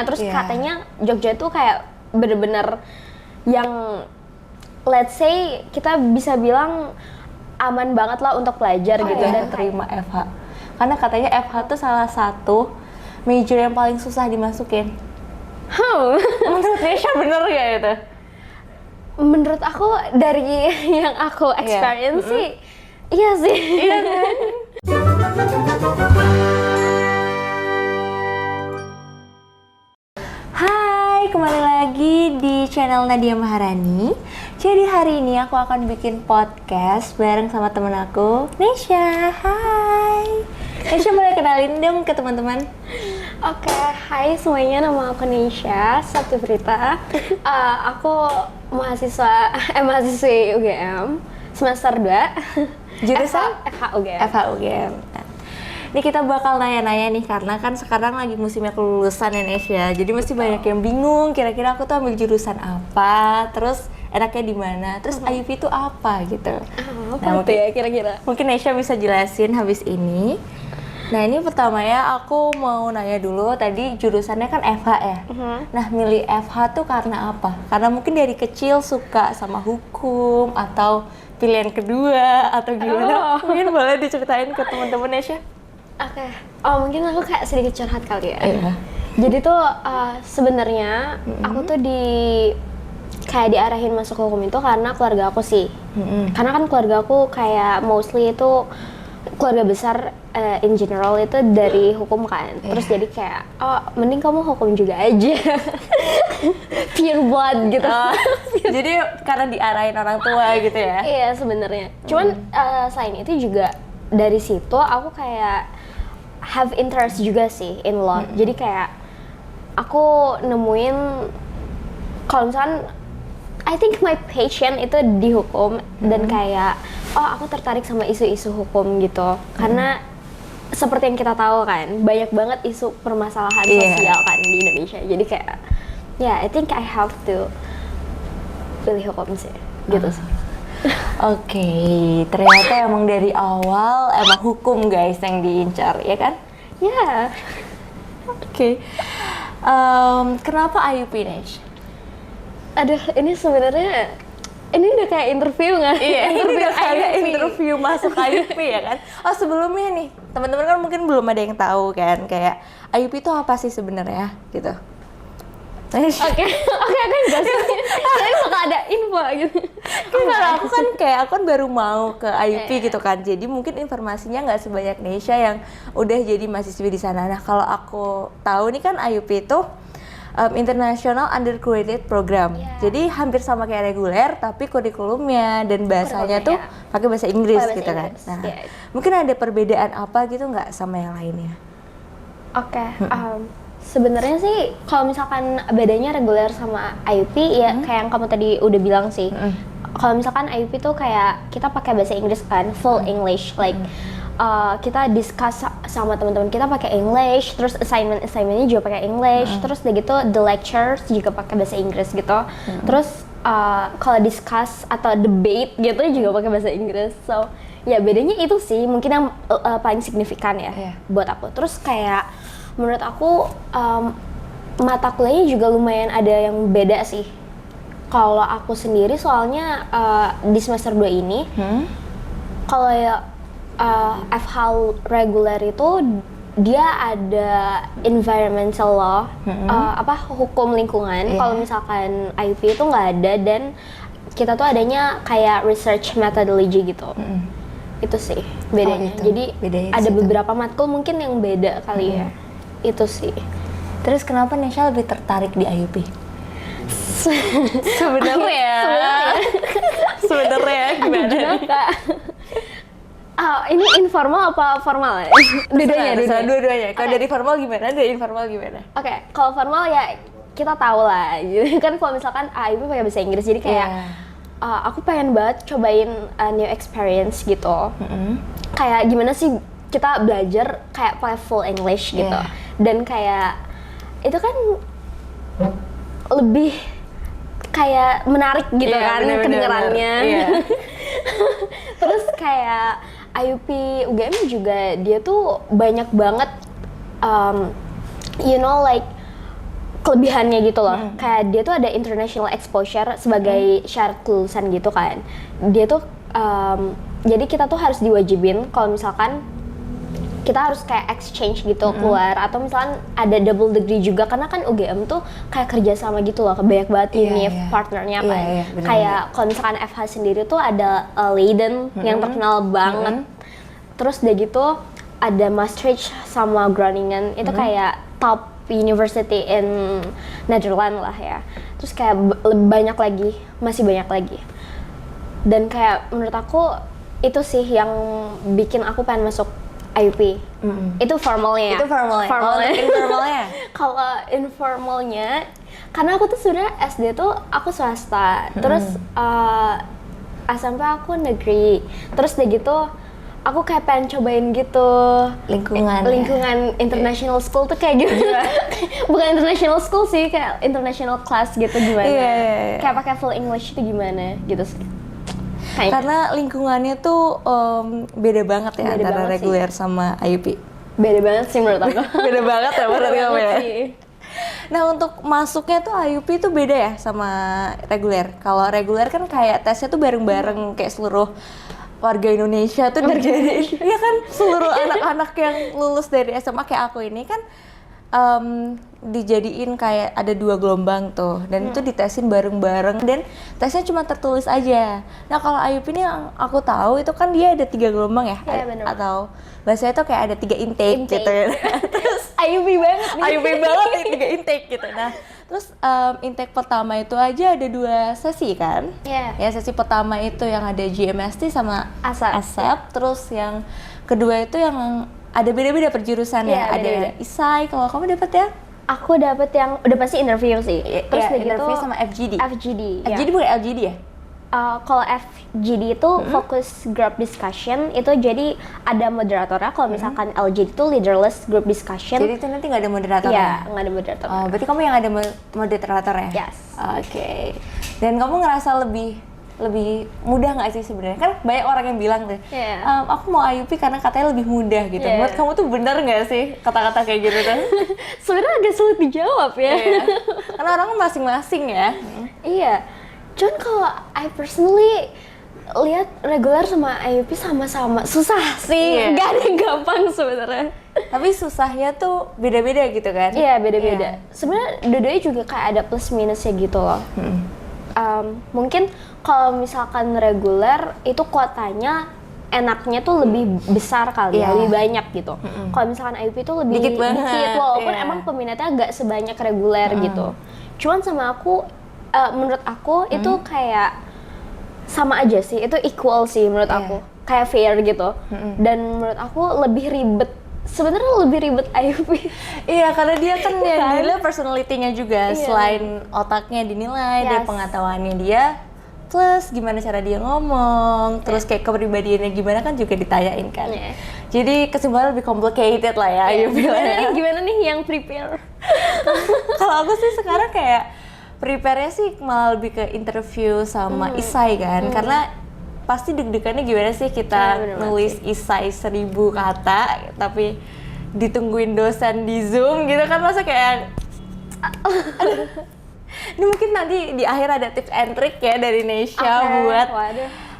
terus katanya Jogja tuh kayak bener-bener yang let's say kita bisa bilang aman banget lah untuk belajar gitu dan terima FH. Karena katanya FH tuh salah satu major yang paling susah dimasukin. Menurut Nesha bener gak itu? Menurut aku dari yang aku experience sih, iya sih. Iya kan? Hai, kembali lagi di channel Nadia Maharani. Jadi hari ini aku akan bikin podcast bareng sama temen aku, Nesha. Hai. Nesha boleh kenalin dong ke teman-teman? Oke, hai semuanya, nama aku Nesha Sabtiprita. Aku mahasiswi UGM semester 2. Jurusan? FH UGM. FH UGM. Nah, ini kita bakal nanya-nanya nih karena kan sekarang lagi musimnya kelulusan ya Nesha. Jadi masih banyak yang bingung kira-kira aku tuh ambil jurusan apa, terus enaknya di mana, terus IUP itu apa gitu. Apa tuh ya kira-kira? Mungkin Nesha bisa jelasin habis ini. Nah ini pertama ya, aku mau nanya dulu, tadi jurusannya kan FH ya. Nah milih FH tuh karena apa? Karena mungkin dari kecil suka sama hukum atau pilihan kedua atau gimana? Mungkin boleh diceritain ke teman-teman Nesha. Oke. Oh mungkin aku kayak sedikit curhat kali ya. Jadi tuh sebenarnya aku tuh kayak diarahin masuk hukum itu karena keluarga aku sih. Karena kan keluarga aku kayak mostly itu keluarga besar in general itu dari hukum kan. Terus jadi kayak mending kamu hukum juga aja. Pure blood gitu. Jadi karena diarahin orang tua gitu ya. Iya sebenarnya. Cuman selain itu juga dari situ aku kayak have interest juga sih in law. Jadi kayak aku nemuin kalau misalkan I think my passion itu di hukum dan kayak aku tertarik sama isu-isu hukum gitu. Karena seperti yang kita tahu kan, banyak banget isu permasalahan sosial kan di Indonesia. Jadi kayak I think I have to pilih hukum sih. Gitu sih. Oke, ternyata emang dari awal emang hukum guys yang diincar, ya kan? Ya. Oke. Kenapa IUP Nesh? Aduh, ini sebenarnya ini udah kayak interview nggak? Iya, ini udah kayak interview masuk IUP ya kan? Oh sebelumnya nih, teman-teman kan mungkin belum ada yang tahu kan, kayak IUP itu apa sih sebenarnya gitu? Oke, kan jelasin. Tapi bakal ada info gitu. Karena aku kan baru mau ke IUP gitu kan, jadi mungkin informasinya nggak sebanyak Nesha yang udah jadi mahasiswi di sana. Nah kalau aku tahu nih kan IUP itu International Undergraduate Program. Jadi hampir sama kayak reguler tapi kurikulumnya dan bahasanya tuh pakai bahasa Inggris gitu kan. Nah, mungkin ada perbedaan apa gitu nggak sama yang lainnya? Oke. Sebenarnya sih kalau misalkan bedanya reguler sama IUP ya kayak yang kamu tadi udah bilang sih. Kalau misalkan IUP tuh kayak kita pakai bahasa Inggris kan, full English like kita discuss sama teman-teman kita pakai English, terus assignmentnya juga pakai English, terus udah gitu the lectures juga pakai bahasa Inggris gitu. Terus kalau discuss atau debate gitu juga pakai bahasa Inggris. So ya bedanya itu sih mungkin yang paling signifikan ya buat aku. Terus kayak menurut aku mata kuliahnya juga lumayan ada yang beda sih. Kalau aku sendiri soalnya di semester 2 ini kalau FH reguler itu dia ada environmental law, hukum lingkungan. Kalau misalkan IUP itu nggak ada dan kita tuh adanya kayak research methodology gitu. Itu sih bedanya. Jadi ada beberapa matkul mungkin yang beda kali ya. Itu sih. Terus kenapa Nesha lebih tertarik di IUP? Sebenarnya gimana nih? Ini informal apa formal ya? Dua-duanya. Kalau dari formal gimana? Dari informal gimana? Oke, kalau formal ya kita tahu lah. Gitu. Kan kalau misalkan IUP pakai bahasa Inggris, jadi kayak aku pengen banget cobain new experience gitu. Kayak gimana sih kita belajar kayak pakai full English gitu. Dan kayak itu kan lebih kayak menarik gitu kan kedengarannya. Terus kayak IUP UGM juga dia tuh banyak banget kelebihannya gitu loh. Kayak dia tuh ada international exposure sebagai syarat kelulusan gitu kan. Dia tuh jadi kita tuh harus diwajibin kalau misalkan kita harus kayak exchange gitu keluar, atau misalkan ada double degree juga, karena kan UGM tuh kayak kerja sama gitu loh, banyak banget univ partnernya kan. Kayak kalau misalkan FH sendiri tuh ada Leiden yang terkenal banget. Terus udah gitu ada Maastricht sama Groningen, itu kayak top university in Netherlands lah ya. Terus kayak banyak lagi, masih banyak lagi. Dan kayak menurut aku itu sih yang bikin aku pengen masuk IUP. Itu formalnya. Itu formalnya. Informalnya. Kalau informalnya, karena aku tuh sebenarnya SD tuh aku swasta, terus SMP aku negeri, terus udah gitu aku kayak pengen cobain gitu lingkungan international school tuh kayak gitu. Bukan international school sih, kayak international class gitu gimana. Kayak pakai full English itu gimana gitu sih. Karena lingkungannya tuh beda banget ya antara reguler sama IUP. Beda banget sih menurut aku. Beda banget ya menurut kamu ya. Nah untuk masuknya tuh IUP tuh beda ya sama reguler. Kalau reguler kan kayak tesnya tuh bareng-bareng kayak seluruh warga Indonesia tuh dijadiin. Iya kan, seluruh anak-anak yang lulus dari SMA kayak aku ini kan dijadiin kayak ada 2 gelombang tuh, dan itu ditesin bareng-bareng dan tesnya cuma tertulis aja. Nah kalau IUP ini yang aku tahu itu kan dia ada 3 gelombang ya, atau bahasanya itu kayak ada 3 intake gitu ya. Terus IUP banget nih. IUP banget nih 3 intake gitu. Nah terus intake pertama itu aja ada 2 sesi kan? Ya sesi pertama itu yang ada GMST sama ASEP, terus yang kedua itu yang ada beda-beda perjurusan ya, ada ISAI. Kalau kamu dapet ya? Aku dapet yang udah pasti interview sih. Terus interview gitu, sama FGD. FGD bukan LGD ya? Kalau FGD itu focus group discussion, itu jadi ada moderatornya. Kalau misalkan LGD itu leaderless group discussion. Jadi itu nanti nggak ada moderatornya? Iya, nggak ada moderator. Berarti kamu yang ada moderatornya? Yes. Oke. Dan kamu ngerasa lebih mudah nggak sih sebenarnya? Kan banyak orang yang bilang deh, aku mau IUP karena katanya lebih mudah gitu. Menurut kamu tuh bener nggak sih kata-kata kayak gitu tuh? Sebenarnya agak sulit dijawab ya. Karena orang masing-masing ya. Iya. Cuman kalau I personally lihat reguler sama IUP sama-sama susah sih. Gak ada yang gampang sebenarnya. Tapi susahnya tuh beda-beda gitu kan? Iya, beda-beda. Sebenarnya dua-duanya juga kayak ada plus minusnya gitu loh. Mungkin kalau misalkan reguler itu kuotanya enaknya tuh lebih besar kali ya, lebih banyak gitu. Kalau misalkan IUP itu lebih dikit walaupun emang peminatnya nggak sebanyak reguler gitu. Cuman sama aku, menurut aku itu kayak sama aja sih, itu equal sih menurut aku, kayak fair gitu. Dan menurut aku lebih ribet. Sebenarnya lebih ribet IUP. Iya, karena dia kan yang dinilai personality-nya juga. Selain otaknya dinilai, dari pengetahuannya dia, plus gimana cara dia ngomong, terus kayak kepribadiannya gimana kan juga ditanyain kan. Jadi kesimpulannya lebih complicated lah ya IUP. Gimana nih yang prepare? Kalau aku sih sekarang kayak prepare-nya sih malah lebih ke interview sama ISAI kan. Karena pasti deg-degannya gimana sih kita nulis isai 1000 kata tapi ditungguin dosen di Zoom gitu kan, masa kayak ini mungkin nanti di akhir ada tips and trick ya dari Nesha buat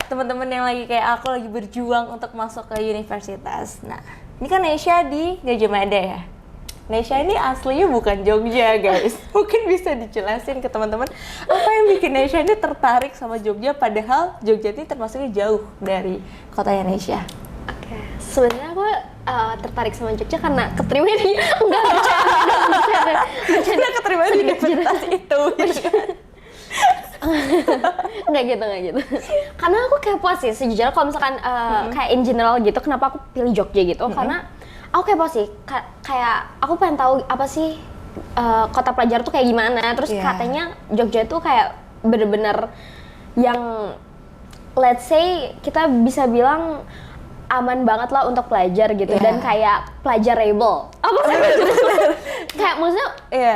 teman-teman yang lagi kayak aku lagi berjuang untuk masuk ke universitas. Nah ini kan Nesha di Gajah Mada ya. Nesha ini aslinya bukan Jogja guys. Mungkin bisa dijelasin ke teman-teman apa yang bikin Nesha ini tertarik sama Jogja, padahal Jogja ini termasuknya jauh dari kotanya Nesha. Oke, sebenarnya aku tertarik sama Jogja karena keterima di enggak keterima di universitas itu. Nggak gitu. Karena aku kepo sih sejujurnya, kalau misalkan kayak in general gitu, kenapa aku pilih Jogja gitu? Karena aku kepo sih, kayak aku pengen tahu apa sih kota pelajar tuh kayak gimana. Terus katanya Jogja tuh kayak bener-bener yang let's say kita bisa bilang aman banget lah untuk pelajar gitu, dan kayak pelajarable. Apa sih? Kayak maksudnya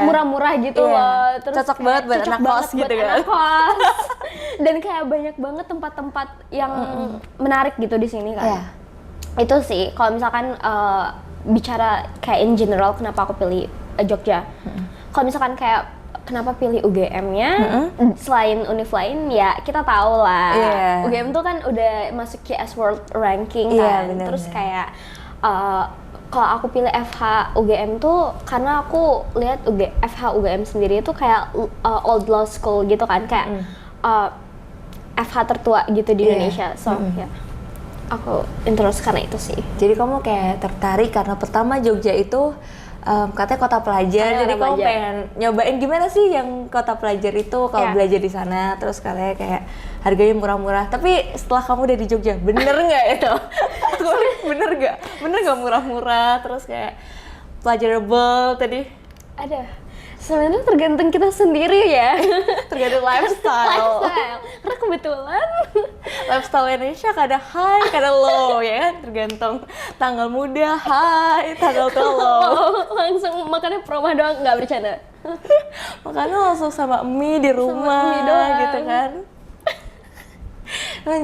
murah-murah gitu loh. Terus cocok banget buat anak kos gitu kan. Dan kayak banyak banget tempat-tempat yang menarik gitu di sini kan. Itu sih kalau misalkan bicara kayak in general kenapa aku pilih Jogja. kalau misalkan kayak kenapa pilih UGM-nya selain univ lain, ya kita tahu lah. UGM tuh kan udah masuk QS World Ranking kan. Bener, terus kayak kalau aku pilih FH UGM tuh karena aku lihat FH UGM sendiri itu kayak old law school gitu kan, kayak FH tertua gitu di Indonesia. So ya, aku interest karena itu sih. Jadi kamu kayak tertarik karena pertama Jogja itu katanya kota pelajar, jadi kamu pengen nyobain gimana sih yang kota pelajar itu kalau belajar di sana, terus katanya kayak harganya murah-murah. Tapi setelah kamu udah di Jogja, bener nggak itu? bener nggak murah-murah, terus kayak pleasurable tadi? Ada. Sebenarnya tergantung kita sendiri ya. Tergantung lifestyle. Karena kebetulan lifestyle Indonesia kadang high, kadang low ya kan, tergantung tanggal muda high, tanggal tua low. Langsung makannya promah doang, nggak bercanda. Makannya langsung sama mie di rumah gitu kan.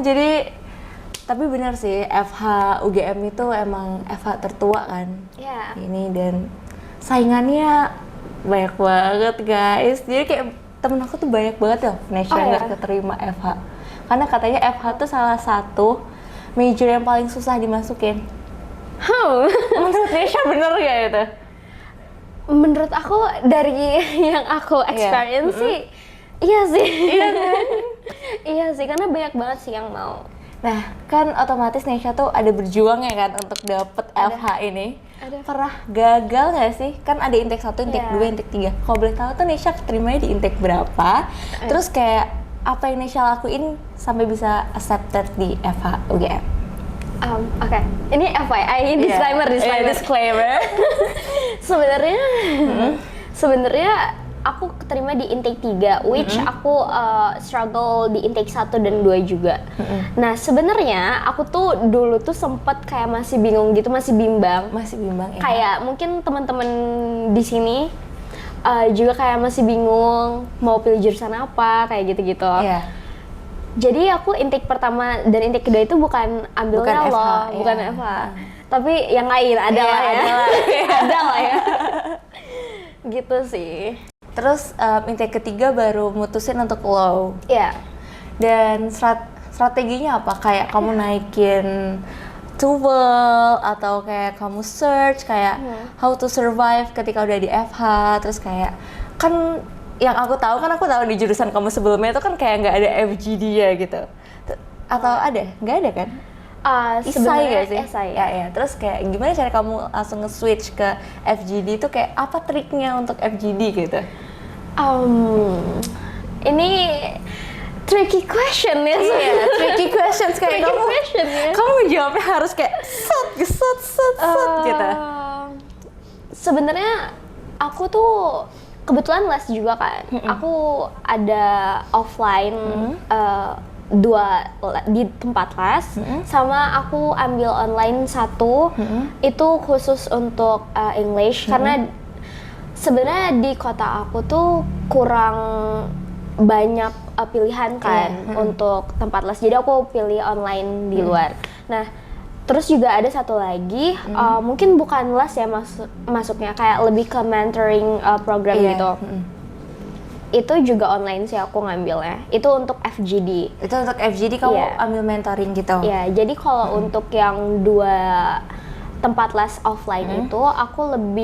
Jadi tapi benar sih, FH UGM itu emang FH tertua kan. Ini dan saingannya banyak banget guys. Jadi kayak temen aku tuh banyak banget ya Nesha nggak keterima FH karena katanya FH tuh salah satu major yang paling susah dimasukin. Menurut Nesha bener gak itu? Menurut aku dari yang aku experience sih iya sih. Iya sih, karena banyak banget sih yang mau. Nah kan otomatis Nesha tuh ada berjuang ya kan untuk dapet FH ini. Pernah gagal nggak sih? Kan ada intake 1, intake 2, intake 3. Kalau boleh tahu tuh Nesha keterimanya di intake berapa? Terus kayak apa yang Nesha lakuin sampai bisa accepted di FH UGM? Oke. Ini FYI, disclaimer. Sebenarnya aku keterima di intake 3, which aku struggle di intake 1 dan 2 juga. Nah, sebenarnya aku tuh dulu tuh sempet kayak masih bingung gitu, masih bimbang ya. Kayak mungkin teman-teman di sini juga kayak masih bingung mau pilih jurusan apa, kayak gitu-gitu. Jadi aku intake pertama dan intake kedua itu bukan ambilnya bukan FH. Tapi yang lain ada lah ya. Gitu sih. Terus intake ketiga baru mutusin untuk law. Dan strateginya apa? Kayak kamu naikin TOEFL atau kayak kamu search kayak how to survive ketika udah di FH. Terus kayak kan yang aku tahu di jurusan kamu sebelumnya itu kan kayak nggak ada FGD ya gitu. Atau ada? Nggak ada kan? Sebenarnya esai. Ya. Terus kayak gimana cara kamu langsung nge-switch ke FGD itu, kayak apa triknya untuk FGD gitu? Ini tricky question ya. Tricky questions kayak kamu jawabnya harus kayak set gitu. Sebenarnya aku tuh kebetulan les juga kan. Aku ada offline 2 di tempat les, sama aku ambil online 1 itu khusus untuk English karena sebenarnya di kota aku tuh kurang banyak pilihan kan untuk tempat les, jadi aku pilih online di luar. Nah, terus juga ada satu lagi, mungkin bukan les ya masuknya, kayak lebih ke mentoring program gitu. Itu juga online sih aku ngambilnya. Itu untuk FGD. Itu untuk FGD kamu ambil mentoring gitu? Iya, jadi kalau untuk yang 2 tempat les offline itu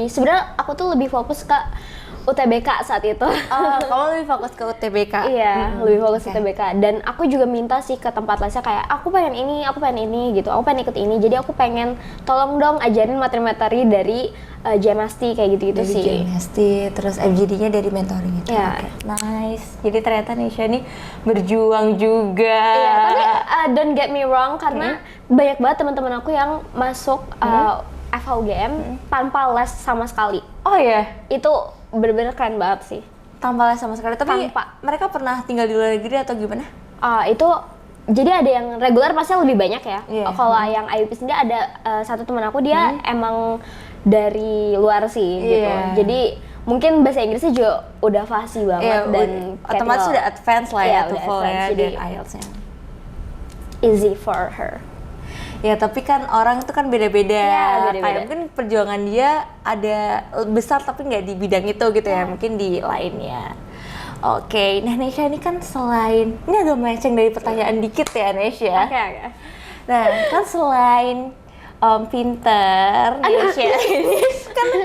sebenarnya aku tuh lebih fokus ke UTBK saat itu. Kamu lebih fokus ke UTBK? Iya, lebih fokus ke UTBK. Dan aku juga minta sih ke tempat lesnya kayak aku pengen ini gitu, aku pengen ikut ini. Jadi aku pengen tolong dong ajarin materi-materi dari JMST kayak gitu-gitu dari sih. JMST, terus FGD-nya dari mentoring itu. Nice. Jadi ternyata Nesha nih berjuang juga. Iya, tapi don't get me wrong karena banyak banget teman-teman aku yang masuk FHUGM tanpa les sama sekali. Oh ya? Itu bener-bener keren banget sih. Tanpa les sama sekali, tapi mereka pernah tinggal di luar negeri atau gimana? Itu jadi ada yang reguler pasti lebih banyak ya. Kalau yang IUP sendiri ada satu teman aku dia emang dari luar sih gitu. Jadi mungkin bahasa Inggrisnya juga udah fasih banget dan otomatis sudah advance lah ya TOEFL ya dan jadi IELTS-nya. easy for her. Ya tapi kan orang itu kan beda-beda. Iya, beda-beda. Kayak mungkin perjuangan dia ada besar tapi nggak di bidang itu gitu ya, mungkin di lainnya. Oke, nah Nesha ini kan selain, ini agak melenceng dari pertanyaan dikit ya Nesha. Oke. Nah kan selain pinter, Nesha ini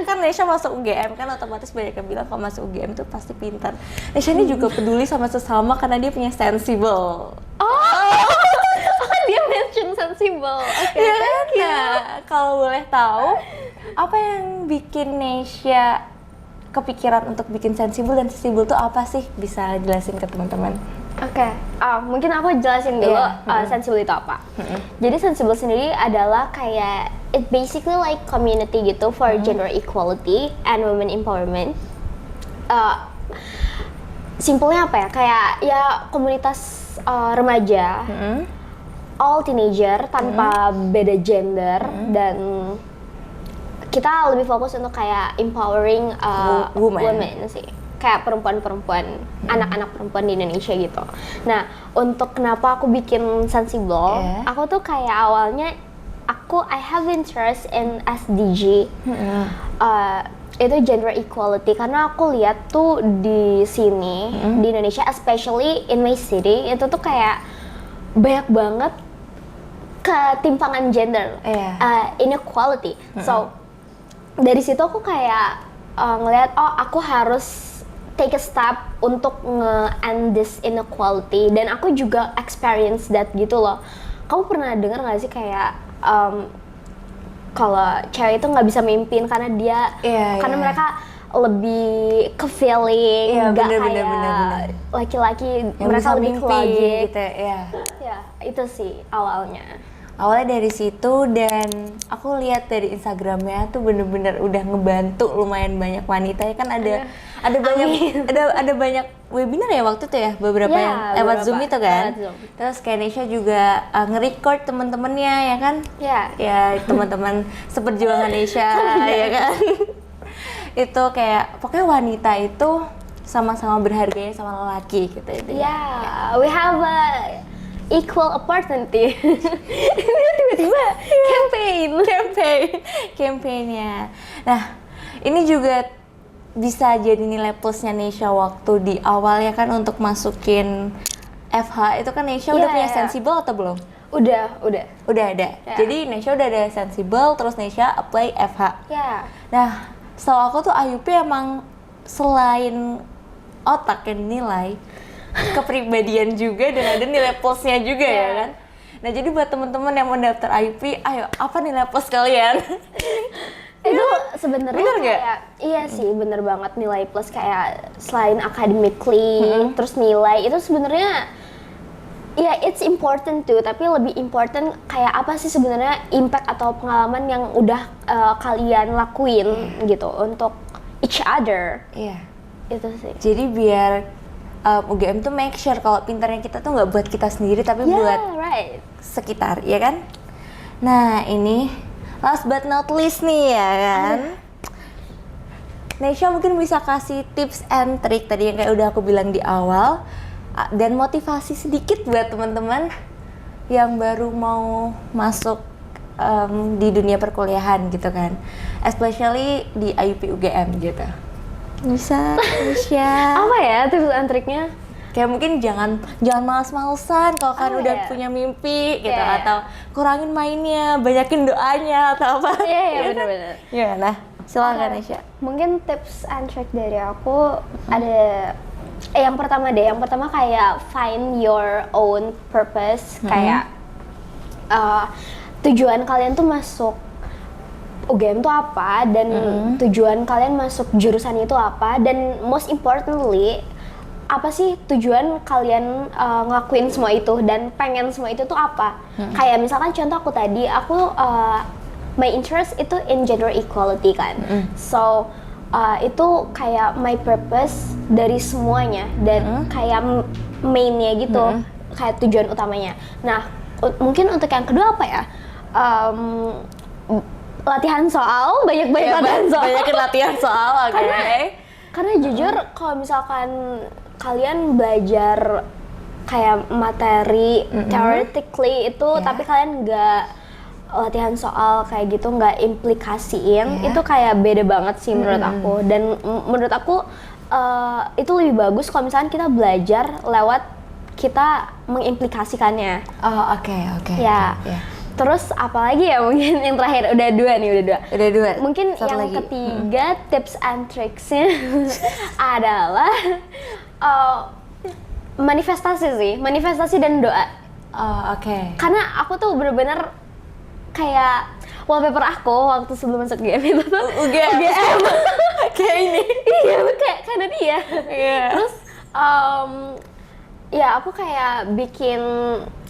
kan Nesha masuk UGM kan otomatis banyak yang bilang kalau masuk UGM tuh pasti pinter. Nesha ini juga peduli sama sesama karena dia punya sensible. Dia mention sensible. Oke. Ya kan? Nah, kalau boleh tahu apa yang bikin Nesha kepikiran untuk bikin sensible, dan sensible tuh apa sih? Bisa jelasin ke teman-teman. Oke, mungkin aku jelasin dulu Iya. sensible itu apa. Jadi sensible sendiri adalah kayak it basically like community gitu for gender equality and women empowerment. Simpelnya apa ya? Kayak ya komunitas remaja, all teenager tanpa beda gender, dan kita lebih fokus untuk kayak empowering women sih, kayak perempuan-perempuan, anak-anak perempuan di Indonesia gitu. Nah, untuk kenapa aku bikin sensible, aku tuh kayak awalnya I have interest in SDG, itu gender equality, karena aku lihat tuh di sini di Indonesia, especially in my city, itu tuh kayak banyak banget ketimpangan gender, inequality. So dari situ aku kayak ngelihat, aku harus take a step untuk nge-end this inequality, dan aku juga experience that gitu loh. Kamu pernah dengar nggak sih kayak kalau cewek itu nggak bisa mimpin karena dia karena mereka lebih ke feeling, nggak kayak laki-laki, mereka lebih ke logik gitu ya. Ya, itu sih awalnya. Awalnya dari situ, dan aku lihat dari Instagramnya tuh bener-bener udah ngebantu lumayan banyak wanita ya kan, ada banyak webinar ya waktu itu ya, beberapa yang lewat Zoom itu kan. Terus kayak Nesha juga nge-record teman-temannya ya kan. Ya teman-teman seperjuangan Nesha ya kan. Itu kayak pokoknya wanita itu sama-sama berharganya sama lelaki gitu ya. Yeah, we have a equal opportunity. Tiba-tiba campaignnya. Nah, ini juga bisa jadi nilai plusnya Nesha waktu di awal ya kan, untuk masukin FH itu kan. Nesha udah punya sensible atau belum? Udah ada. Jadi Nesha udah ada sensible, terus Nesha apply FH. Nah, setahu aku tuh IUP emang selain otak yang nilai, kepribadian juga, dan ada nilai plusnya juga ya kan. Nah, jadi buat teman-teman yang mau daftar IUP, ayo apa nilai plus kalian? Itu sebenarnya kayak iya sih, bener banget, nilai plus kayak selain academically, terus nilai itu sebenarnya ya it's important too, tapi lebih important kayak apa sih sebenarnya impact atau pengalaman yang udah kalian lakuin gitu untuk each other. Itu sih. Jadi biar UGM tuh make sure kalau pintarnya kita tuh nggak buat kita sendiri, tapi buat sekitar, ya kan? Nah, ini last but not least nih ya kan. Nesha mungkin bisa kasih tips and trick tadi yang kayak udah aku bilang di awal, dan motivasi sedikit buat teman-teman yang baru mau masuk di dunia perkuliahan gitu kan, especially di IUP UGM gitu. Bisa, Nesha. Apa ya tips and triknya? Kayak mungkin jangan malas-malesan kalau kan udah punya mimpi gitu, atau kurangin mainnya, banyakin doanya atau apa. Iya, benar-benar. Ya, nah, silakan Nesha. Mungkin tips and trick dari aku ada yang pertama kayak find your own purpose, kayak tujuan kalian tuh masuk UGM tuh apa, dan tujuan kalian masuk jurusan itu apa, dan most importantly apa sih tujuan kalian ngelakuin semua itu dan pengen semua itu tuh apa. Kayak misalkan contoh aku tadi, my interest itu in gender equality kan. So itu kayak my purpose dari semuanya, dan kayak mainnya gitu, kayak tujuan utamanya. Nah, mungkin untuk yang kedua apa ya? Latihan soal, banyakin latihan soal, oke. Karena jujur kalau misalkan kalian belajar kayak materi theoretically itu, tapi kalian nggak latihan soal kayak gitu nggak implikasiin, itu kayak beda banget sih menurut aku. Dan menurut aku itu lebih bagus kalau misalkan kita belajar lewat kita mengimplikasikannya. Oh, oke. Ya. Terus apalagi ya mungkin yang terakhir, udah dua. Mungkin satu yang lagi. ketiga tips and tricksnya adalah manifestasi dan doa. Oh, oke. Karena aku tuh bener-bener kayak wallpaper aku waktu sebelum masuk GM itu tuh UGM. Kayak ini. Iya, kayak karena dia. Iya. Terus ya aku kayak bikin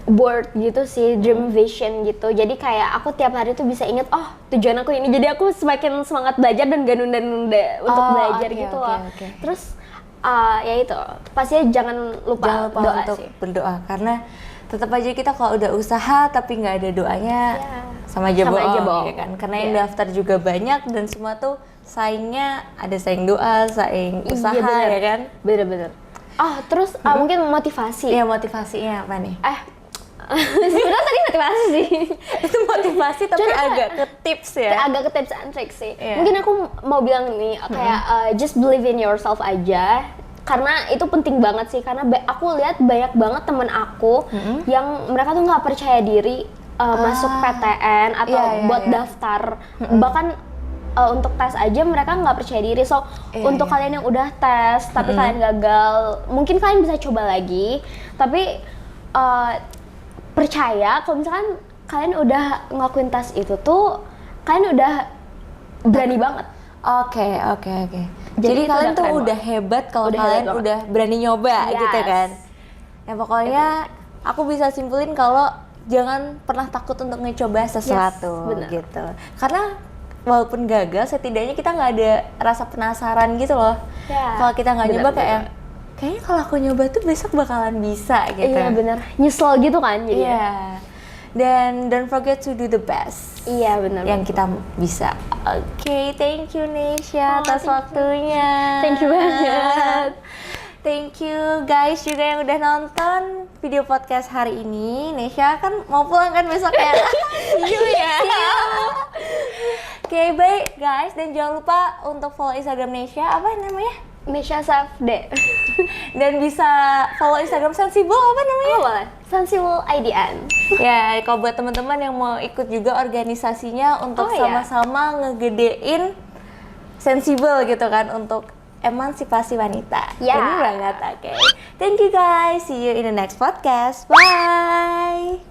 board gitu sih, dream vision gitu. Jadi kayak aku tiap hari tuh bisa inget, oh tujuan aku ini. Jadi aku semakin semangat belajar dan gak nunda-nunda untuk belajar gitu loh. Terus ya itu, pastinya jangan lupa doa untuk sih. berdoa, karena tetap aja kita kalau udah usaha tapi nggak ada doanya sama aja bohong, ya kan? Karena yang daftar juga banyak dan semua tuh saingnya ada saing doa, saing usaha, bener. ya kan? Bener-bener. Terus mungkin motivasi. Iya, motivasinya apa nih? Sebenarnya tadi motivasi sih. Itu motivasi tapi agak ke tips ya. Agak ke tips and tricks sih. Yeah. Mungkin aku mau bilang nih kayak just believe in yourself aja. Karena itu penting banget sih, karena aku lihat banyak banget temen aku yang mereka tuh nggak percaya diri masuk PTN atau buat daftar. Bahkan untuk tes aja mereka nggak percaya diri. So untuk kalian yang udah tes tapi kalian gagal, mungkin kalian bisa coba lagi. Tapi percaya kalau misalkan kalian udah ngelakuin tes itu tuh kalian udah berani banget. Oke. Jadi kalian tuh udah hebat kalau kalian udah berani nyoba gitu kan. Ya pokoknya aku bisa simpulin kalau jangan pernah takut untuk ngecoba sesuatu gitu. Karena walaupun gagal, setidaknya kita nggak ada rasa penasaran gitu loh. Kalau kita nggak nyoba kayaknya kalau aku nyoba tuh besok bakalan bisa gitu. Iya bener, nyesel gitu kan jadi. Iya. Dan don't forget to do the best. Iya benar. Yang kita bisa. Oke, thank you Nesha atas waktunya. Thank you banget. Thank you guys juga yang udah nonton video podcast hari ini. Nesha kan mau pulang kan besok ya. See you ya. Oke, baik guys, dan jangan lupa untuk follow Instagram Nesha, apa namanya? Nesha Safde. Dan bisa follow Instagram Sensible, apa namanya? Boleh. Sensible IDN. Ya, kalau buat teman-teman yang mau ikut juga organisasinya untuk sama-sama ngegedein Sensible gitu kan, untuk emansipasi wanita. Ini banget, oke. Thank you guys, see you in the next podcast. Bye!